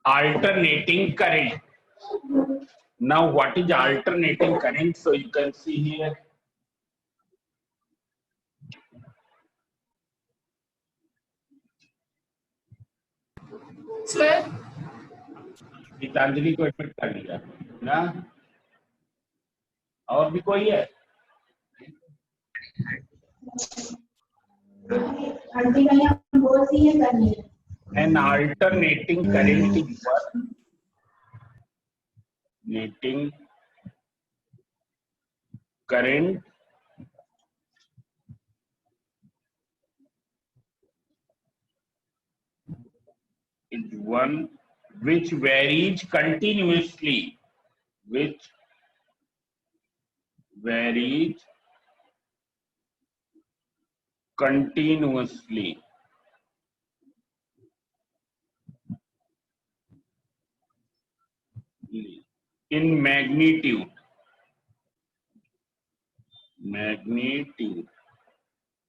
alternating current. Now what is alternating current? So you can see here, Sir, Geetanjali को admit कर लिया ना, और भी कोई है? An alternating current is what? Alternating current is one which varies continuously, which varies continuously in magnitude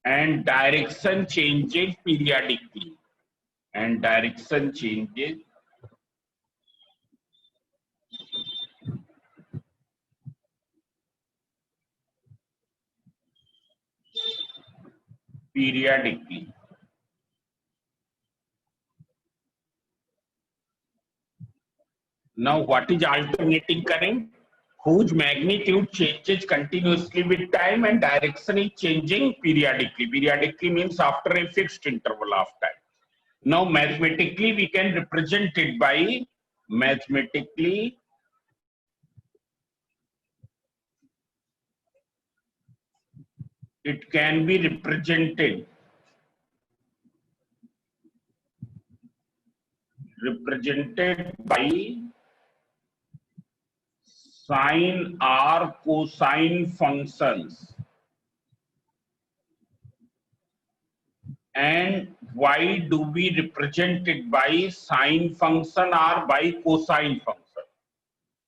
and direction changes periodically, and direction changes periodically. Now what is alternating current? Whose magnitude changes continuously with time and direction is changing periodically. Periodically means after a fixed interval of time. Now mathematically we can represent it by it can be represented by sine or cosine functions. And why do we represent it by sine function or by cosine function?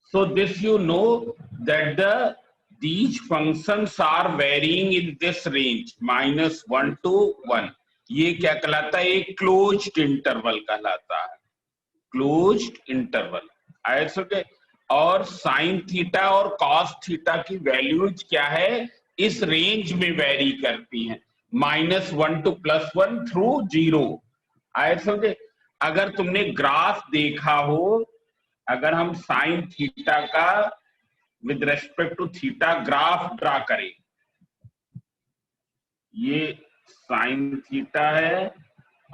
So this you know that these functions are varying in this range -1 to 1. ये क्या कहलाता है? एक closed interval कहलाता है, closed interval. ऐसे और sine theta और कॉस थीटा की वैल्यूज क्या है? इस रेंज में वेरी करती हैं, -1 to +1 थ्रू 0. आए समझे? अगर तुमने ग्राफ देखा हो, अगर हम साइन थीटा का with respect to theta graph draw करें, ये साइन थीटा है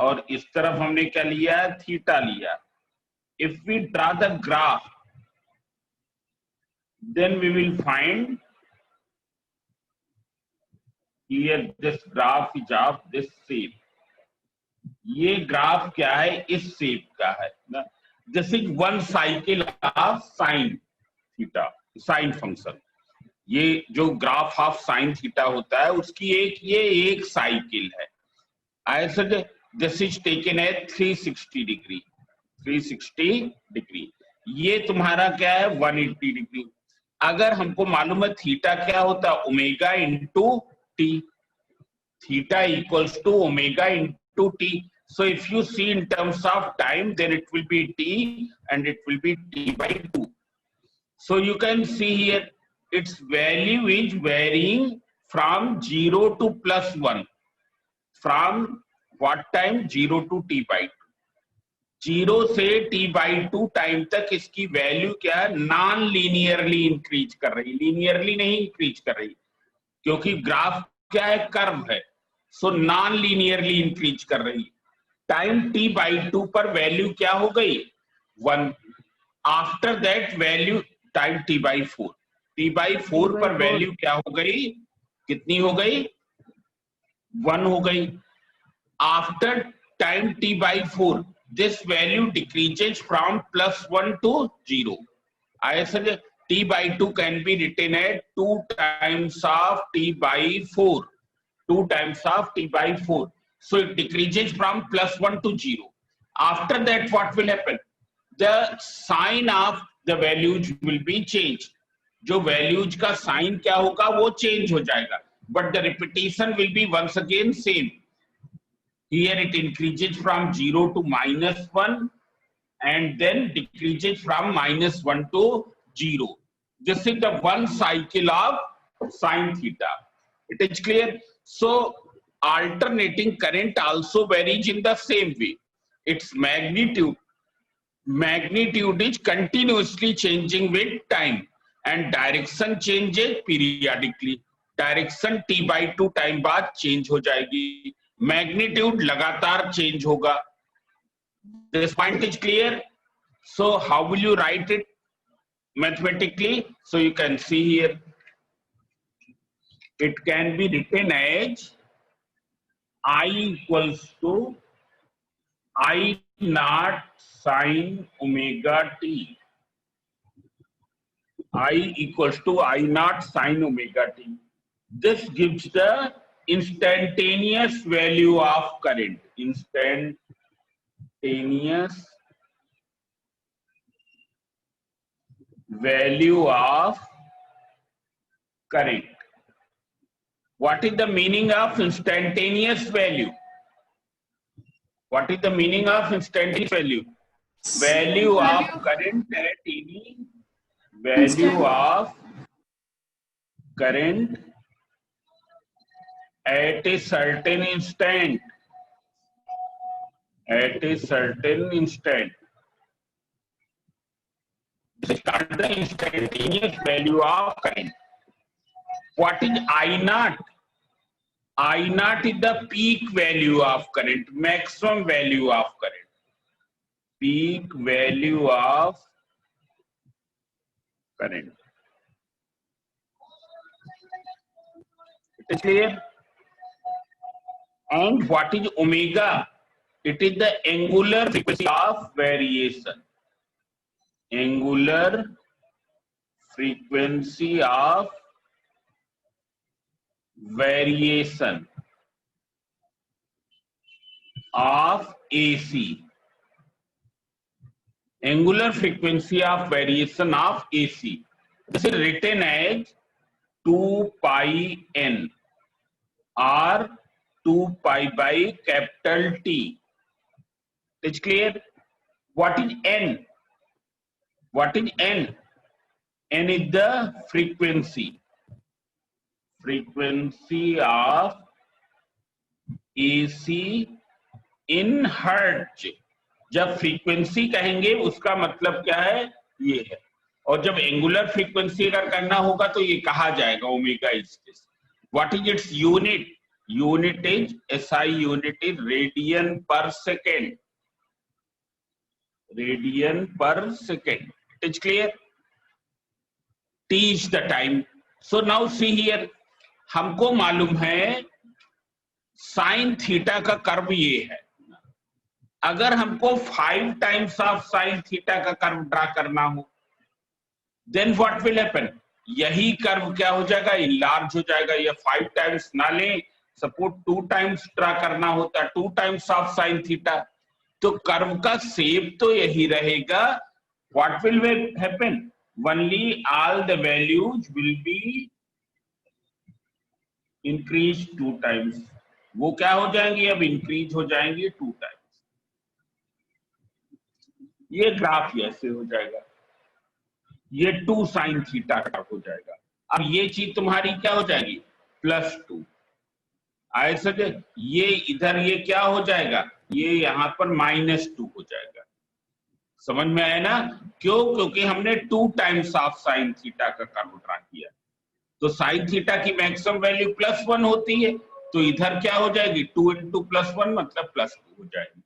और इस तरफ हमने क्या लिया है? थीटा लिया. If we draw the graph, then we will find here this graph is of this shape. ये ग्राफ क्या है? इस शेप का है ना. This is one cycle of sine theta, sine function. ये जो ग्राफ ऑफ साइन थीटा होता है उसकी एक साइकिल है. ऐसे this is taken at 360 degree. 360 degree. ये तुम्हारा क्या है? 180 डिग्री. अगर हमको मालूम है थीटा क्या होता है? Omega into T. Theta equals to omega into T. So if you see in terms of time, then it will be t and it will be t/2. So you can see here its value is varying from 0 to +1. From what time? 0 to t/2. 0 से t/2 time तक इसकी value क्या है? Non linearly increase कर रही, linearly नहीं increase कर रही, क्योंकि ग्राफ क्या है? कर्व है. सो नॉन लीनियरली इंक्रीज कर रही. टाइम t/2 पर वैल्यू क्या हो गई? 1. After that value time t/4. t/4 पर वैल्यू क्या हो गई? कितनी हो गई? 1 हो गई. After time t/4 this value decreases from +1 to 0. I said t/2 can be written as 2 times of t/4. 2 times of t/4. So it decreases from +1 to 0. After that, what will happen? The sign of the values will be changed. जो values का sign क्या होगा? वो change हो जाएगा. But the repetition will be once again same. Here it increases from 0 to -1 and then decreases from -1 to 0. This is the one cycle of sine theta. It is clear? So alternating current also varies in the same way. Its magnitude is continuously changing with time, and direction changes periodically. Direction t/2 time बाद change हो जाएगी, magnitude लगातार change होगा. This point is clear? So how will you write it mathematically? So you can see here, it can be written as I equals to I naught sine omega t. I equals to I naught sine omega t. This gives the instantaneous value of current. Instantaneous value of current. What is the meaning of instantaneous value? What is the meaning of instantaneous value? Value of current at any value of current at a certain instant. At a certain instant. This is called the instantaneous value of current. What is I naught? I naught is the peak value of current, maximum value of current. Peak value of current. It is clear? And what is omega? It is the angular frequency of variation. Angular frequency of variation of AC. Angular frequency of variation of AC. This is written as 2 pi n or 2 pi by capital T. It's clear? What is n? What is n? N is the frequency. Frequency of AC in hertz. जब frequency कहेंगे उसका मतलब क्या है, ये है. और जब एंगुलर फ्रीक्वेंसी अगर करना होगा तो ये कहा जाएगा omega is this. What is its unit? Unit is SI unit is radian पर सेकेंड. रेडियन पर second. It is clear? T is the time. So now see here, हमको मालूम है साइन थीटा का कर्व ये है. अगर हमको 5 टाइम्स ऑफ साइन थीटा का कर्व ड्रा करना हो, देन व्हाट विल हैपन? यही कर्व क्या हो जाएगा, इनलार्ज हो जाएगा. या 5 टाइम्स ना लें, सपोज 2 टाइम्स ड्रा करना होता, 2 टाइम्स ऑफ साइन थीटा, तो कर्व का शेप तो यही रहेगा. What will happen? Only all the values will be increased 2 times. वो क्या हो जाएंगी, अब इंक्रीज हो जाएंगी 2 टाइम्स. ये ग्राफ ऐसे हो जाएगा, ये 2 साइन थीटा का हो जाएगा. अब ये चीज तुम्हारी क्या हो जाएगी, +2. ऐसे ये इधर ये क्या हो जाएगा, ये यहां पर -2 हो जाएगा. समझ में आया ना? क्यों? क्योंकि हमने 2 टाइम्स ऑफ साइन थीटा का कर्व ड्रा किया. तो साइन थीटा की मैक्सिमम वैल्यू +1 होती है, तो इधर क्या हो जाएगी, 2 × +1 मतलब +2 हो जाएगी.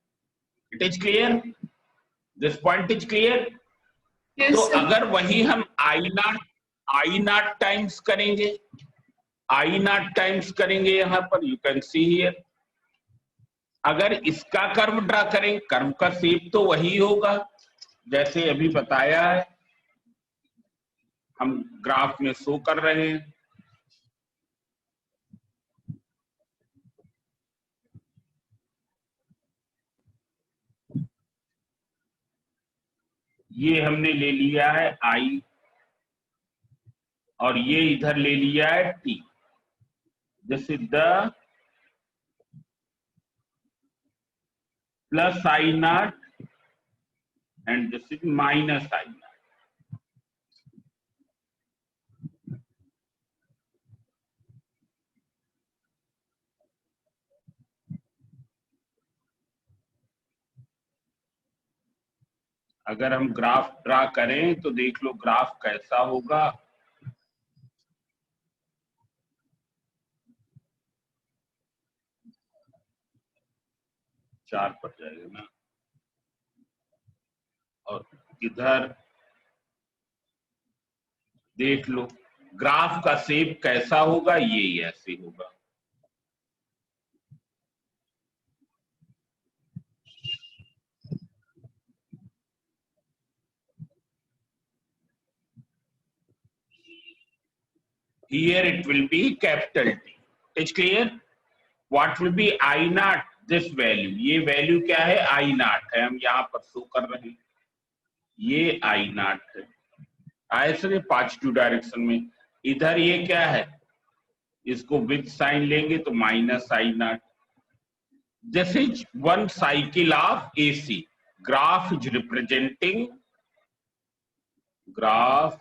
It is clear? This point is clear? तो अगर वही हम I naught टाइम्स करेंगे, I naught टाइम्स करेंगे, यहां पर यू कैन सी हियर, अगर इसका कर्व ड्रा करें, कर्व का शेप तो वही होगा जैसे अभी बताया है, हम ग्राफ में शो कर रहे हैं. ये हमने ले लिया है I और ये इधर ले लिया है T. This is the +I naught and this is minus I naught. अगर हम ग्राफ ड्रा करें तो देख लो ग्राफ कैसा होगा। चार पर जाएगा ना, और इधर देख लो ग्राफ का शेप कैसा होगा, ये ऐसे होगा। Here it will be capital T. It's clear? What will be I naught? This value. ये वैल्यू क्या है? I naught है, हम यहाँ पर शो कर रहे हैं। ये I naught है। ऐसे पॉजिटिव डायरेक्शन में। इधर ये क्या है? इसको विद साइन लेंगे तो minus I naught। This is one cycle of AC. Graph is representing. Graph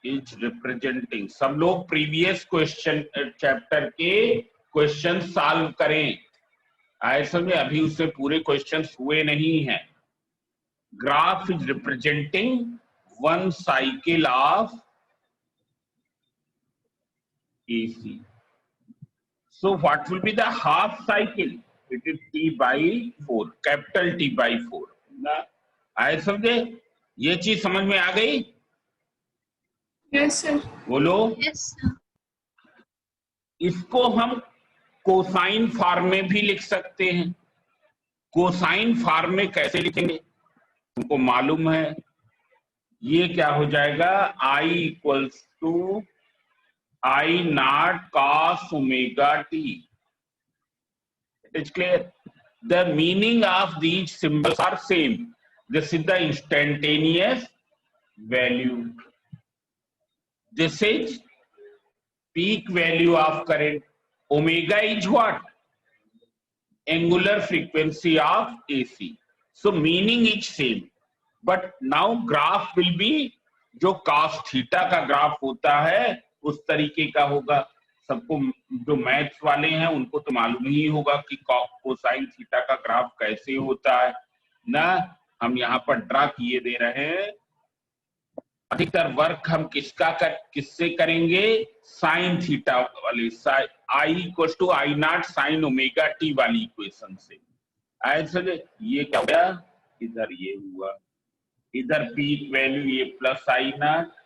is representing. सब लोग प्रीवियस क्वेश्चन चैप्टर के क्वेश्चन सॉल्व करें। ऐसे में अभी उससे पूरे क्वेश्चन हुए नहीं हैं। Graph is representing one cycle of AC. So what will be the half cycle? It is T by 4, capital T by 4. आए समझे? ये चीज समझ में आ गई? Yes sir. बोलो। Yes sir. इसको हम कोसाइन फॉर्म में भी लिख सकते हैं। कोसाइन फॉर्म में कैसे लिखेंगे तुमको मालूम है? ये क्या हो जाएगा? I equals to I naught cos omega t. It is clear. The meaning of these symbols are same. This is the instantaneous value. This is peak value of current. Omega is what? Angular frequency of AC. So meaning is same. But now graph will be जो cos theta का graph होता है उस तरीके का होगा। सबको जो मैथ्स वाले हैं उनको तो मालूम ही होगा कि कोसाइन थीटा का ग्राफ कैसे होता है ना। हम यहाँ पर ड्रा किए दे रहे हैं। अधिकतर वर्क हम किससे करेंगे? साइन थीटा वाली, I equal to I naught sine omega T वाली इक्वेशन से। ऐसे ये क्या हुआ? इधर ये हुआ, इधर पीक वैल्यू ये plus I naught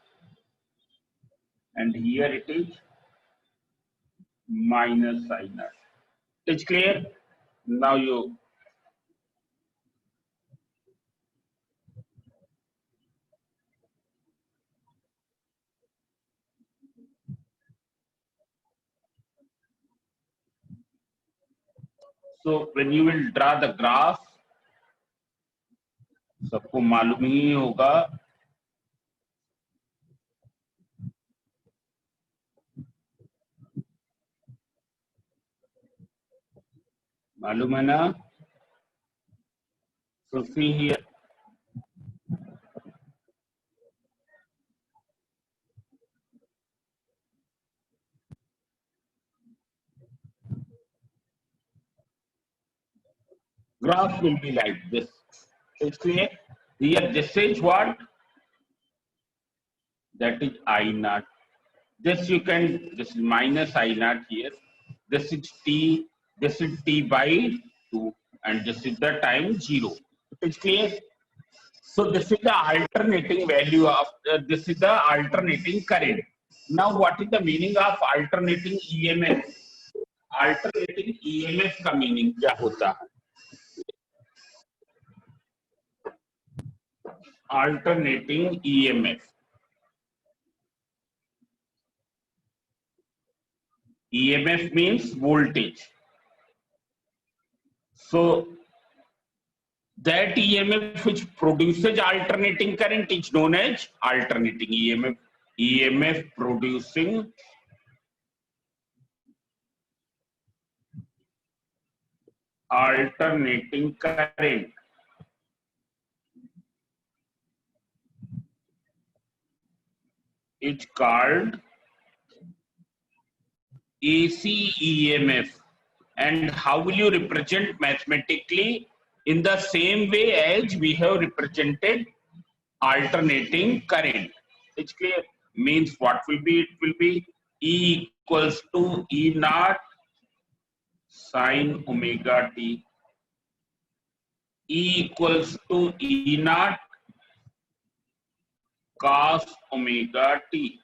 and here it is minus I naught. It's clear? Now you so when you will draw the graph, सबको मालूम ही होगा मालूम है ना? So see here. Graph will be like this. It's clear? Here this is what? That is I naught. This you can, this is minus I naught here. This is T, this is T by 2 and this is the time 0. It's clear? So this is the alternating value of, this is the alternating current. Now what is the meaning of alternating EMF? Alternating EMF का meaning क्या होता है? Alternating EMF. EMF means voltage. So that EMF which produces alternating current is known as alternating EMF. EMF producing alternating current is called AC EMF. And how will you represent mathematically? In the same way as we have represented alternating current. It's clear. Means what will be? It will be E equals to E naught sin omega t. E equals to E naught cos omega t.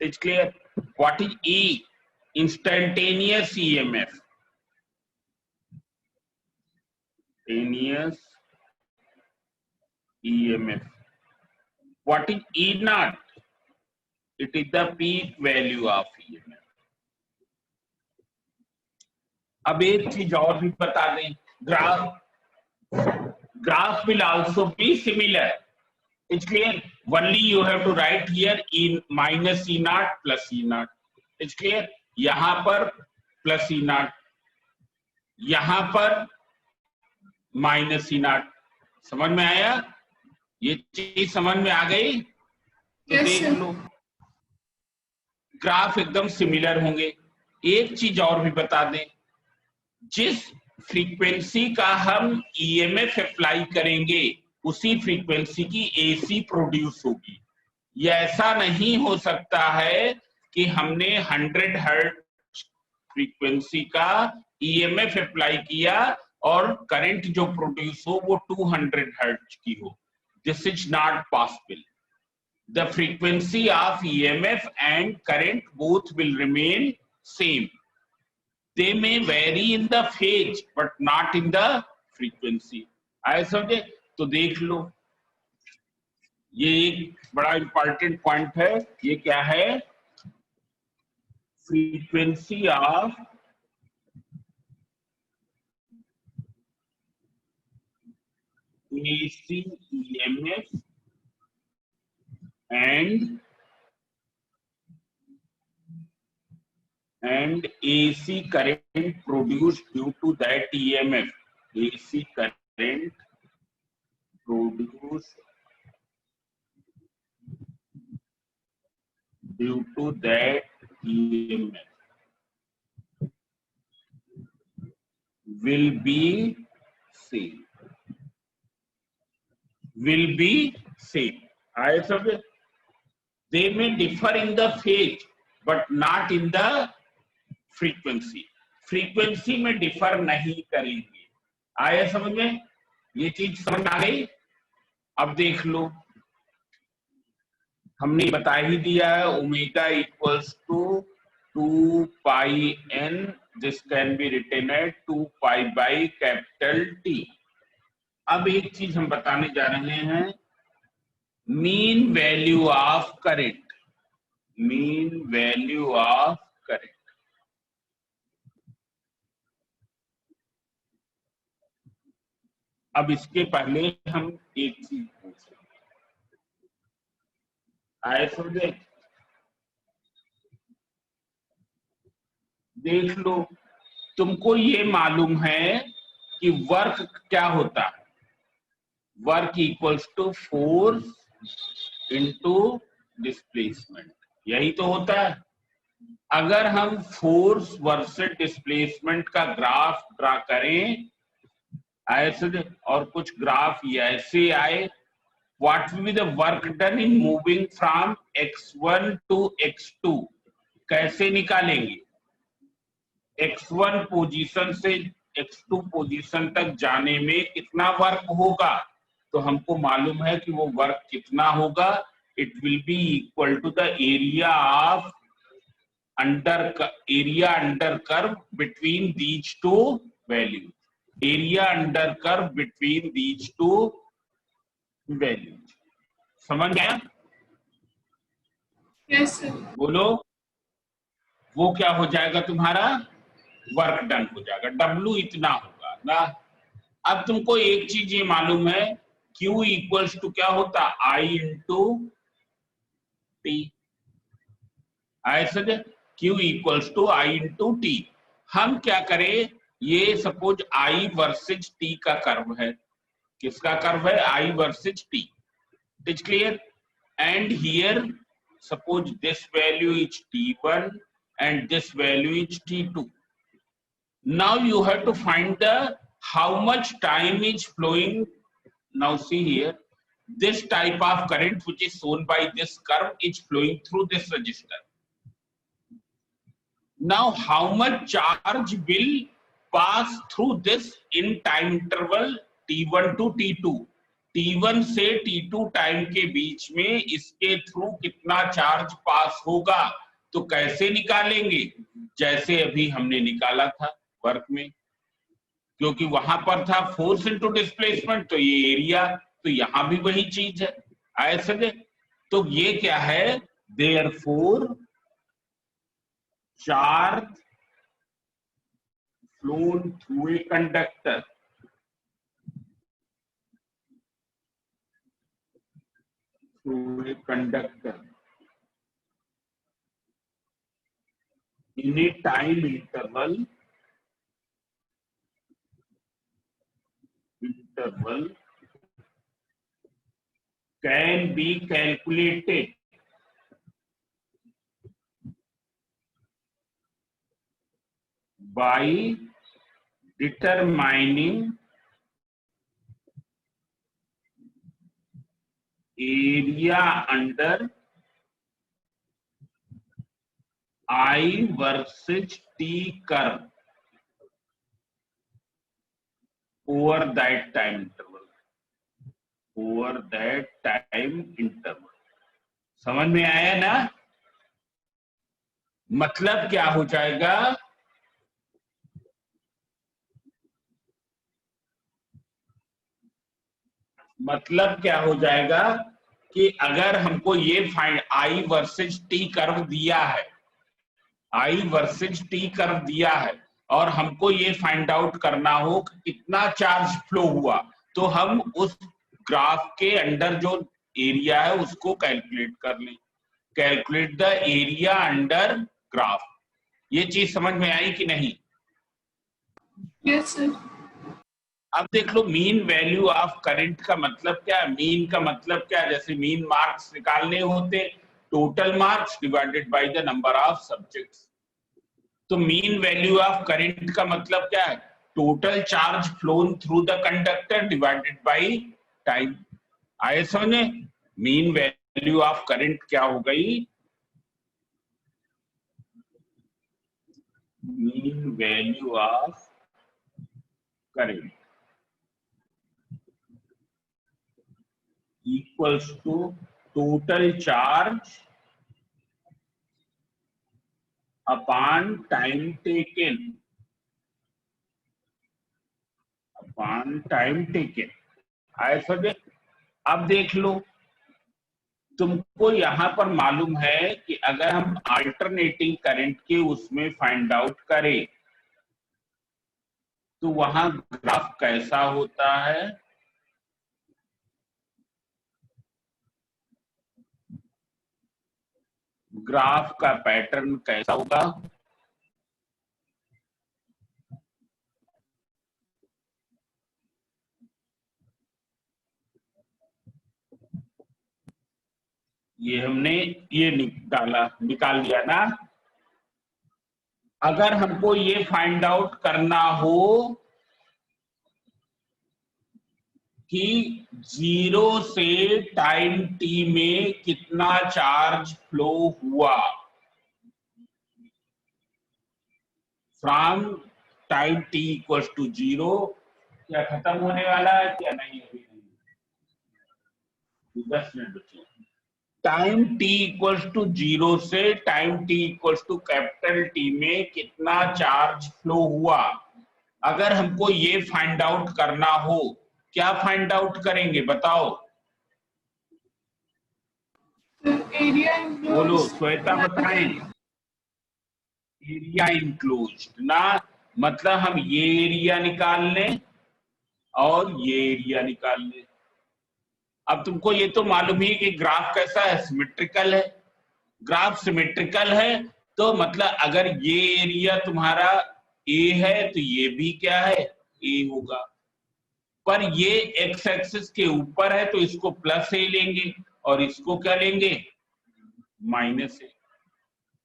It's clear. What is E? Instantaneous EMF. Instantaneous EMF. What is E naught? It is the peak value of EMF. अब एक चीज और भी बता दें, graph will also be similar. It's clear. Only you have to write here E minus E naught plus E naught. It's clear. यहां पर plus E naught, यहां पर माइनस E naught. समझ में आया? ये चीज समझ में आ गई? तो Yes, देख sir. लो, ग्राफ एकदम सिमिलर होंगे. एक चीज और भी बता दें, जिस फ्रीक्वेंसी का हम ईएमएफ अप्लाई करेंगे उसी फ्रीक्वेंसी की एसी प्रोड्यूस होगी. ये ऐसा नहीं हो सकता है कि हमने 100 हर्ट्ज फ्रीक्वेंसी का ईएमएफ अप्लाई किया और करंट जो प्रोड्यूस हो वो 200 हर्ट्ज की हो. This is not possible. The frequency of EMF and current both will remain same. They may vary in the phase but not in the frequency. आए समझे? तो देख लो, ये एक बड़ा इंपॉर्टेंट पॉइंट है. ये क्या है? Frequency of AC EMF and AC current produced due to that EMF. AC current produced due to that EMF will be same. Will be same. I said they may differ in the phase but not in the frequency. Frequency में differ नहीं करेंगे. आया समझ में? ये चीज समझ आ गई? अब देख लो, हमने बता ही दिया है omega equals to 2 pi n. This can be written as 2 pi by capital T. अब एक चीज हम बताने जा रहे हैं, mean value of current. Mean value of current. अब इसके पहले हम एक चीज पूछेंगे. आए समझे? देख लो, तुमको ये मालूम है कि वर्क क्या होता है. Work equals to force into displacement. यही तो होता है. अगर हम फोर्स वर्सेस डिस्प्लेसमेंट का ग्राफ ड्रा करें ऐसे और कुछ ग्राफ ऐसे आए, what will be the work done in moving from x1 to x2? कैसे निकालेंगे? x1 पोजीशन से x2 पोजीशन तक जाने में कितना वर्क होगा, तो हमको मालूम है कि वो वर्क कितना होगा. It will be equal to the area of under curve between these two values. Area under curve between these two values. समझ गया? Yes, sir. बोलो, वो क्या हो जाएगा तुम्हारा? वर्क डन हो जाएगा. W इतना होगा ना. अब तुमको एक चीज ये मालूम है, Q इक्वल्स टू क्या होता? I into T. ऐसे Q equals to I into T. हम क्या करें, ये सपोज I वर्सेज T का कर्व है. किसका कर्व है? I versus T. It's clear. And here suppose this value is T1 and this value is T2. Now you have to find the how much time is flowing. Now see here, this type of current which is shown by this curve is flowing through this resistor. Now how much charge will pass through this in time interval T1 to T2? T1 से T2 time के बीच में इसके through कितना charge पास होगा, तो कैसे निकालेंगे? जैसे अभी हमने निकाला था वर्क में, क्योंकि वहां पर था फोर्स इनटू डिस्प्लेसमेंट, तो ये एरिया, तो यहां भी वही चीज है। आए समझे? तो ये क्या है? Therefore charge phloem through a conductor in a time interval can be calculated by determining area under I versus T curve over that time interval. समझ में आया ना? मतलब क्या हो जाएगा? मतलब क्या हो जाएगा कि अगर हमको ये find I versus T curve दिया है, आई वर्सेस टी कर्व दिया है, और हमको ये फाइंड आउट करना हो कि कितना चार्ज फ्लो हुआ, तो हम उस ग्राफ के अंडर जो एरिया है उसको कैलकुलेट कर लें। Calculate the area under graph. ये चीज समझ में आई कि नहीं? Yes sir. अब देख लो, मीन वैल्यू ऑफ करंट का मतलब क्या है? मीन का मतलब क्या है? जैसे मीन मार्क्स निकालने होते, total marks divided by the number of subjects. तो मीन वैल्यू ऑफ करंट का मतलब क्या है? Total charge phloem through the conductor divided by time. आए समझे? मीन वैल्यू ऑफ करंट क्या हो गई? Mean value of current equals to total charge upon time taken, आए समझे? अब देख लो, तुमको यहां पर मालूम है कि अगर हम अल्टरनेटिंग करंट के उसमें फाइंड आउट करें तो वहां ग्राफ कैसा होता है? ग्राफ का पैटर्न कैसा होगा? ये हमने ये निकाल लिया ना। अगर हमको ये फाइंड आउट करना हो कि 0 से टाइम t में कितना चार्ज फ्लो हुआ, from time t equals to 0, क्या खत्म होने वाला है क्या नहीं? अभी नहीं, 10 मिनट बचे। टाइम t इक्वल्स टू 0 से time t equals to capital T में कितना चार्ज फ्लो हुआ, अगर हमको ये फाइंड आउट करना हो, क्या फाइंड आउट करेंगे बताओ? एरिया बोलो श्वेता, बताएं। एरिया इंक्लोज्ड ना, मतलब हम ये एरिया निकाल लें और ये एरिया निकाल लें। अब तुमको ये तो मालूम ही कि ग्राफ कैसा है? सिमेट्रिकल है। ग्राफ सिमेट्रिकल है तो मतलब अगर ये एरिया तुम्हारा ए है तो ये भी क्या है? ए होगा। पर ये एक्स एक्सिस के ऊपर है तो इसको प्लस ए लेंगे और इसको क्या लेंगे? माइनस ए।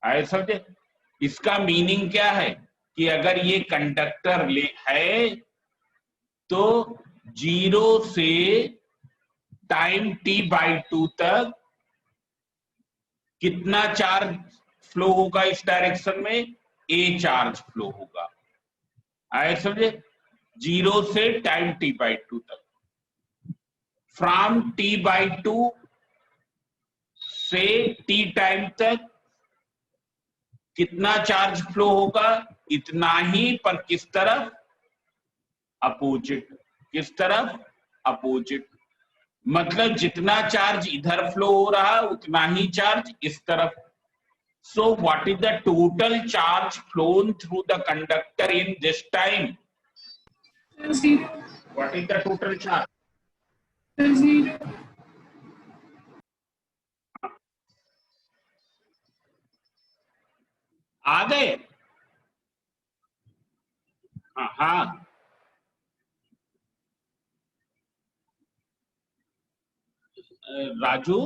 आए समझे? इसका मीनिंग क्या है कि अगर ये कंडक्टर ले है तो 0 से टाइम t/2 तक कितना चार्ज फ्लो होगा इस डायरेक्शन में? ए चार्ज फ्लो होगा। आए समझे? 0 से टाइम t/2 तक। फ्रॉम t/2 से t टाइम तक कितना चार्ज फ्लो होगा? इतना ही, पर किस तरफ? अपोजिट। किस तरफ? अपोजिट। मतलब जितना चार्ज इधर फ्लो हो रहा उतना ही चार्ज इस तरफ। So what is the total charge phloem through the conductor in this time? 0. What is the total charge? 0. आ गए? हाँ, राजू,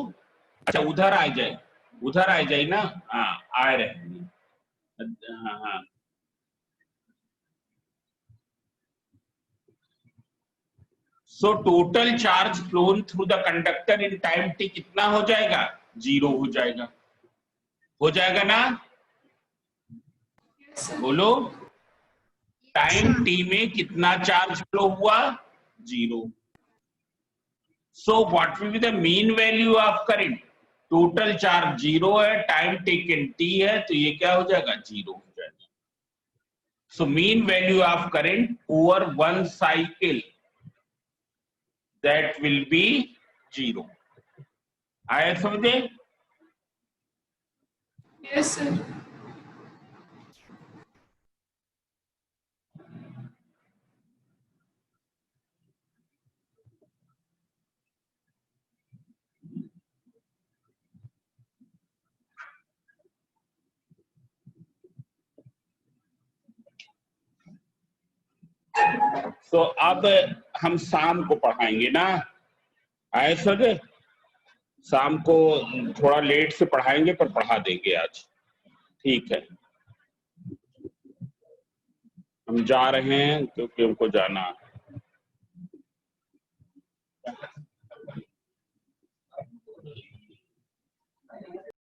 अच्छा उधर आ जाए, उधर आ जाए ना। हाँ, आ रहे हैं। हाँ हाँ, so total charge phloem through the conductor in time T कितना हो जाएगा? 0 हो जाएगा। हो जाएगा ना? Yes, sir. बोलो, टाइम टी में कितना चार्ज फ्लो हुआ? 0। So what will be the mean value of current? Total charge 0 है, टाइम टेकन t है, तो ये क्या हो जाएगा? 0 हो जाएगा। So mean value of current over one cycle, that will be 0। आया समझे? Yes, sir. तो अब हम शाम को पढ़ाएंगे ना। आए समझे? शाम को थोड़ा लेट से पढ़ाएंगे, पर पढ़ा देंगे आज। ठीक है, हम जा रहे हैं क्योंकि हमको जाना है।